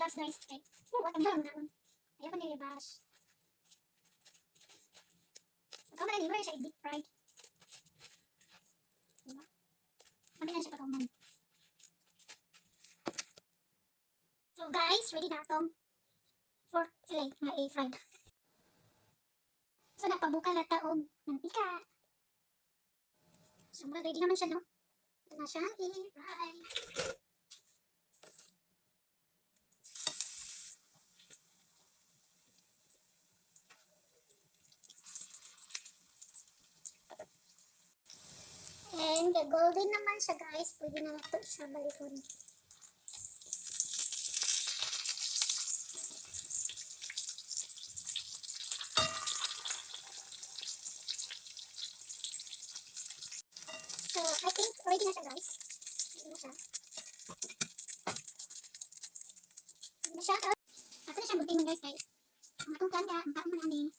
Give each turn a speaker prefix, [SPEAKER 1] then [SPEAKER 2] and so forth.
[SPEAKER 1] nilibas guys. Okay. What ang dalam naman. Ayaw pa nilibas. Pagkaman na libre siya i-deep fried. Diba? Mami na siya pagkaman. So guys, ready na itong pork fillet na i-fried. So nagpabukal na taong mantika. So ready naman siya, no? Ito na siya i-fried. And golden naman siya guys. Pwede na ito siya balikon. So I think ready na siya guys. Ready na siya. Ready na siya. Ako na siya buti mo guys. Ang atong kanda. Ang taong manani.